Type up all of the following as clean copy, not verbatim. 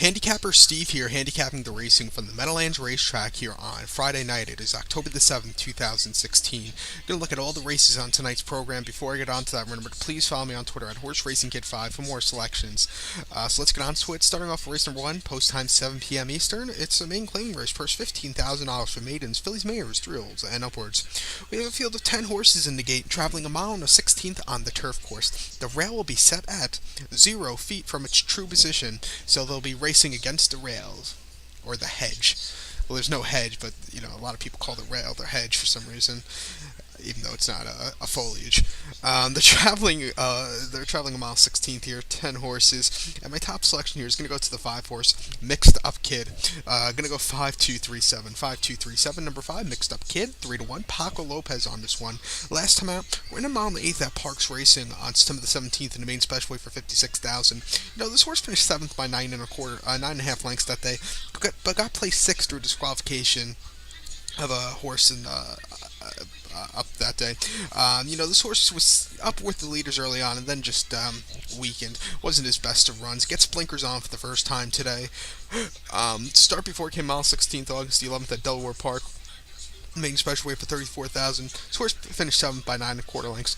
Handicapper Steve here, handicapping the racing from the Meadowlands Racetrack here on Friday night. It is October the 7th, 2016. Going to look at all the races on tonight's program. Before I get on to that, remember to please follow me on Twitter at HorseRacingKid5 for more selections. So let's get on to it. Starting off with race number 1, post time 7 p.m. Eastern. It's a main claiming race, purse $15,000 for maidens, fillies, mares, thrills, and upwards. We have a field of 10 horses in the gate, traveling a mile and a 16th on the turf course. The rail will be set at 0 feet from its true position, so they'll be racing against the rails, or the hedge. Well, there's no hedge, but a lot of people call the rail their hedge for some reason, even though it's not a foliage. They're traveling a mile 16th here, 10 horses, and my top selection here is going to go to the 5-horse Mixed Up Kid. Going to go 5-2-3-7, 5-2-3-7. Number 5 Mixed Up Kid, 3-1. Paco Lopez on this one. Last time out, we're in a mile and 8th at Parks Racing on September the 17th in the main special weight for 56,000. This horse finished 7th by 9.5 lengths that day, but got placed 6th through disqualification of a horse in up that day. This horse was up with the leaders early on and then just weakened. Wasn't his best of runs. Gets blinkers on for the first time today. Start before it came mile 16th, August the 11th at Delaware Park. Main special weight for 34,000. This horse finished 7th by 9.25 lengths.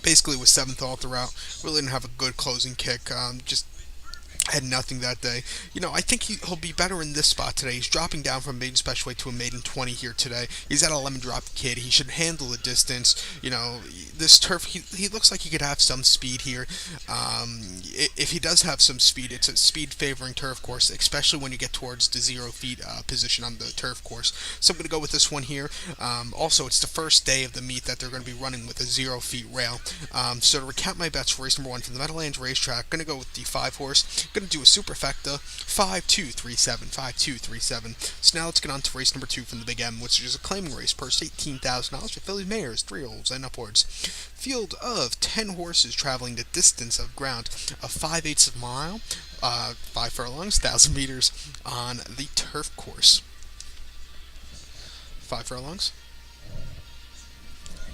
Basically was 7th all throughout. Really didn't have a good closing kick. Just had nothing that day. I think he'll be better in this spot today. He's dropping down from maiden special weight to a maiden 20 here today. He's at a lemon drop kid. He should handle the distance. This turf, he looks like he could have some speed here. If he does have some speed, it's a speed favoring turf course, especially when you get towards the 0 feet position on the turf course. So I'm going to go with this one here. Also, it's the first day of the meet that they're going to be running with a 0 feet rail. So to recap my bets for race number 1 from the Meadowlands Racetrack, going to go with the 5-horse. Going to do a superfecta 5-2-3-7, 5-2-3-7. So now let's get on to race number 2 from the Big M, which is a claiming race, purse $18,000 for fillies, mares, thrills, and upwards. Field of 10 horses traveling the distance of ground of 5/8 of a mile, 5 furlongs, 1,000 meters on the turf course. 5 furlongs.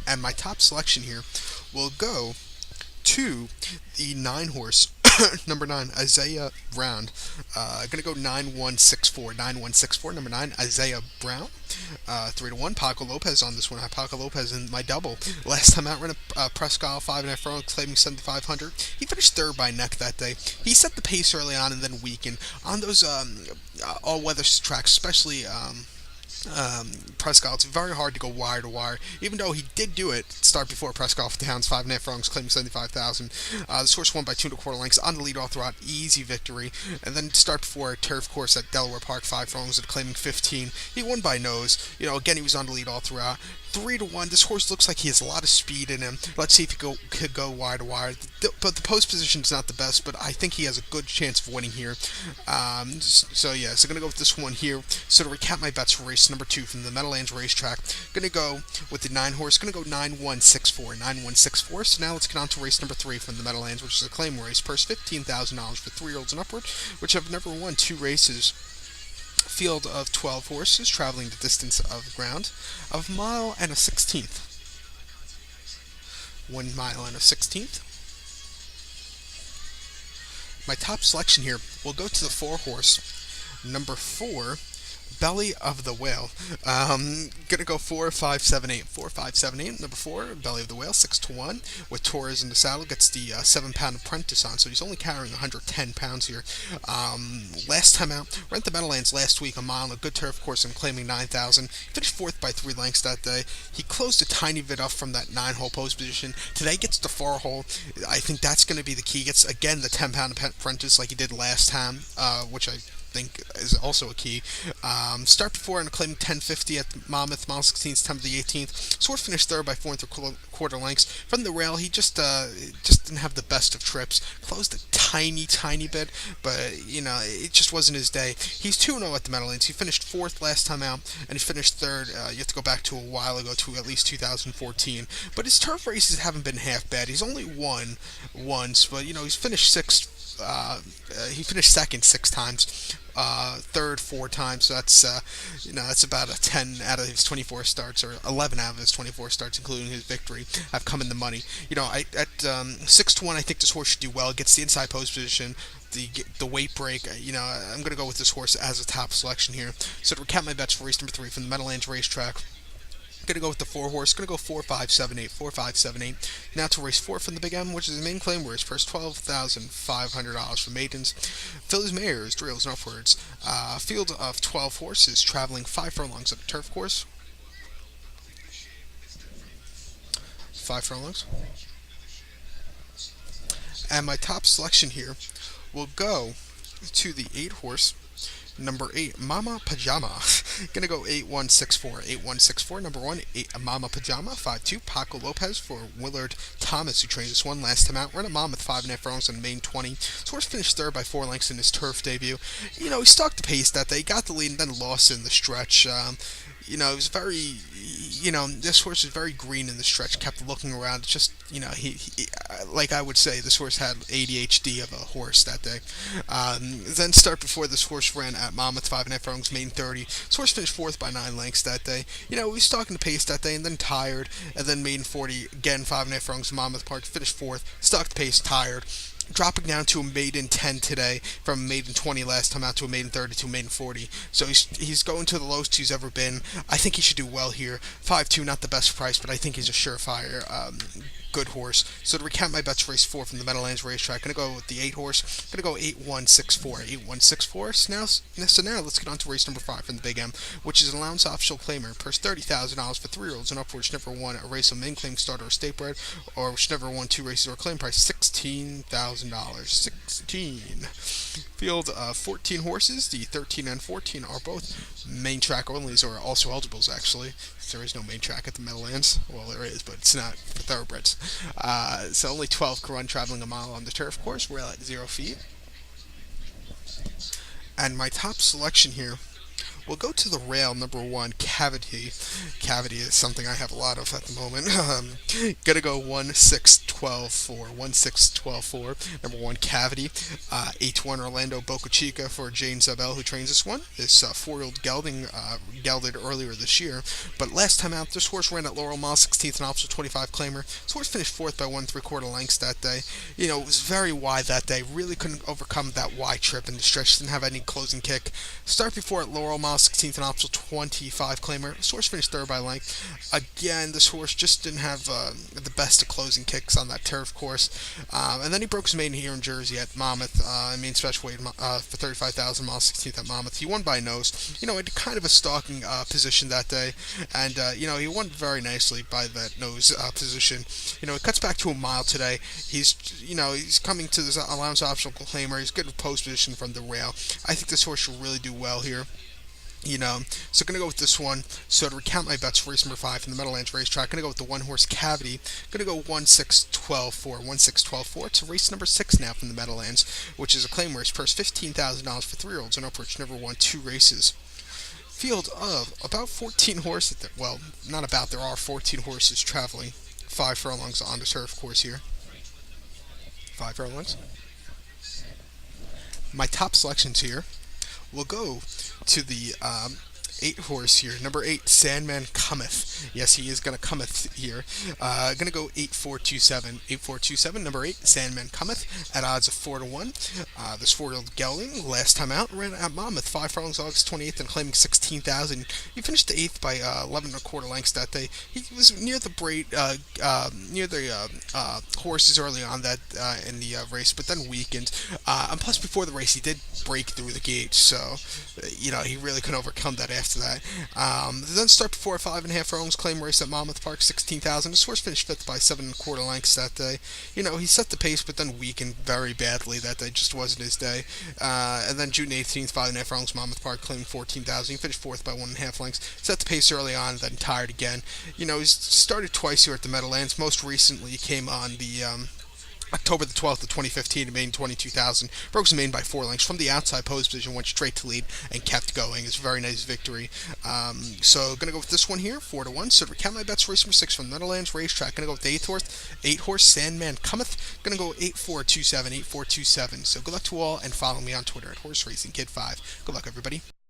And my top selection here will go to the 9-horse number 9, Isaiah Brown. Gonna go 9-1-6-4. 9-1-6-4. Number 9, Isaiah Brown. 3-1. Paco Lopez on this one. I have Paco Lopez in my double. Last time out, ran a Prescott 5.5 furlong, claiming 7,500. He finished 3rd by neck that day. He set the pace early on and then weakened on those all-weather tracks, especially Prescott. It's very hard to go wire to wire, even though he did do it start before Prescott downs 5.5 furlongs, claiming 75,000. This horse won by 2.25 lengths on the lead all throughout, easy victory. And then start before a turf course at Delaware Park, 5 furlongs at claiming 15. He won by nose. Again, he was on the lead all throughout. 3-1. This horse looks like he has a lot of speed in him. Let's see if he could go wire to wire. But the post position is not the best, but I think he has a good chance of winning here. So I'm going to go with this one here. So to recap my bets for race number 2 from the Meadowlands Racetrack, going to go with the 9-horse. Going to go 9-1-6-4. 9-1-6-4. So now let's get on to race number 3 from the Meadowlands, which is a claim race. Purse $15,000 for 3-year-olds and upward, which have never won 2 races. Field of 12 horses traveling the distance of ground of a mile and a 16th. 1 mile and a 16th. My top selection here will go to the 4-horse, number 4, Belly of the Whale. Gonna go 4-5-7-8. 4-5-7-8. Number 4, Belly of the Whale, 6-1. With Torres in the saddle, gets the 7-pound apprentice on, so he's only carrying 110 pounds here. Last time out, ran at the Meadowlands last week, a mile on a good turf course, and claiming 9,000. Finished 4th by 3 lengths that day. He closed a tiny bit up from that 9-hole post position. Today gets the 4-hole. I think that's going to be the key. Gets again the 10-pound apprentice like he did last time, which I think is also a key. Start before and claiming 10.50 at Monmouth, mile 16th, September the 18th. Sword finished 3rd by 4.75 lengths. From the rail, he just didn't have the best of trips. Closed a tiny bit, but it just wasn't his day. He's 2-0 at the Meadowlands. He finished 4th last time out, and he finished 3rd. You have to go back to a while ago, to at least 2014. But his turf races haven't been half bad. He's only won once, but he's finished 6th he finished second 6 times, third 4 times. So that's that's about a 10 out of his 24 starts, or 11 out of his 24 starts, including his victory, have come in the money. I at 6 to 1, I think this horse should do well. Gets the inside post position. The weight break, I'm going to go with this horse as a top selection here. So to recap my bets for race number 3 from the Meadowlands Racetrack, gonna go with the 4 horse. Gonna go 4, 5, 7, 8. 4, 5, 7, 8. Now to race 4 from the Big M, which is the main claim race. First $12,500 for maidens. Fillies, mares, drills, and upwards. Field of 12 horses traveling 5 furlongs at a turf course. 5 furlongs. And my top selection here will go to the 8 horse. Number 8, Mama Pajama. Gonna go 8164. 8164. Number 1, Mama Pajama. 5-2, Paco Lopez for Willard Thomas, who trained this one last time out. Ran a Monmouth 5.5 furlongs on main 20. This horse finished third by 4 lengths in his turf debut. He stalked the pace that day, got the lead, and then lost in the stretch. It was very, this horse was very green in the stretch, kept looking around. Just, like I would say, this horse had ADHD of a horse that day. Then start before this horse ran at Monmouth 5.5 furlongs, main 30. This horse finished fourth by 9 lengths that day. He was stalking the pace that day, and then tired, and then maiden 40, again 5.5 furlongs, Monmouth Park, finished fourth, stalked the pace, tired. Dropping down to a maiden 10 today, from a maiden 20 last time out to a maiden 30 to a maiden 40. So he's going to the lowest he's ever been. I think he should do well here. 5-2, not the best price, but I think he's a surefire good horse. So to recount my bets for race 4 from the Meadowlands Racetrack, going to go with the 8 horse. Going to go 8164. 8164. So now let's get on to race number 5 from the Big M, which is an allowance optional claimer. Purse $30,000 for 3-year-olds and upwards, which never won a race of main claim starter or state bred, or which never won 2 races, or claim price $16,000. 16. Field of 14 horses. The 13 and 14 are both main track onlys, or also eligibles, actually. There is no main track at the Meadowlands. Well, there is, but it's not for thoroughbreds. So only 12 can run traveling a mile on the turf course. We're at 0 feet. And my top selection here, we'll go to the rail, number 1, Cavity. Cavity is something I have a lot of at the moment. Gonna go 1-6-12-4. 1-6-12-4. Number 1, Cavity. 8-1, Orlando Boca Chica for Jane Zabel, who trains this one. This 4-year-old gelded earlier this year. But last time out, this horse ran at Laurel Mile, 16th and also 25 claimer. This horse finished 4th by 1 3/4 lengths that day. It was very wide that day. Really couldn't overcome that wide trip, and the stretch didn't have any closing kick. Start before at Laurel Mile, 16th and optional 25 claimer. This horse finished third by length. Again, this horse just didn't have the best of closing kicks on that turf course. And then he broke his maiden here in Jersey at Monmouth, main special weight for 35,000 miles, 16th at Monmouth. He won by nose. Had kind of a stalking position that day, and he won very nicely by that nose position. It cuts back to a mile today. He's coming to this allowance optional claimer. He's good with post position from the rail. I think this horse should really do well here. So going to go with this one. So to recount my bets for race number 5 from the Meadowlands Racetrack, going to go with the 1-horse Cavity. Going to go 1-6-12-4. 1-6-12-4. It's race number 6 now from the Meadowlands, which is a claim race. Purse $15,000 for 3-year-olds and upwards, never won 2 races. Field of about 14 horses. Well, not about. There are 14 horses traveling 5 furlongs on the turf course here. 5 furlongs. My top selections here will go to the 8-horse here. Number 8, Sandman Cometh. Yes, he is going to cometh here. Going to go 8-4-2-7. 8-4-2-7. Number 8, Sandman Cometh at odds of 4-1. This 4-year-old gelding, last time out, ran at Monmouth 5 furlongs, August 28th, and claiming 16,000. He finished 8th by 11 1/4 lengths that day. He was near the horses early on that in the race, but then weakened. And plus, before the race, he did break through the gate, so he really couldn't overcome that after that. Then start before 5.5 furlongs, claim race at Monmouth Park, 16,000. This horse finished 5th by 7 1/4 lengths that day. He set the pace, but then weakened very badly that day. Just wasn't his day. And then June 18th, 5.5 furlongs, Monmouth Park, claiming 14,000. He finished 4th by 1.5 lengths. Set the pace early on, then tired again. He's started twice here at the Meadowlands. Most recently, he came on the October the 12th of 2015 to Maine 22,000. Broke his main by 4 lengths from the outside pose position, went straight to lead and kept going. It's a very nice victory. So gonna go with this one here, 4-1. So to recount my bets, race number 6 from Meadowlands Racetrack. Gonna go with the eight horse Sandman Cometh. Gonna go 8427, 8427. So good luck to all, and follow me on Twitter at Horse Racing Kid 5. Good luck, everybody.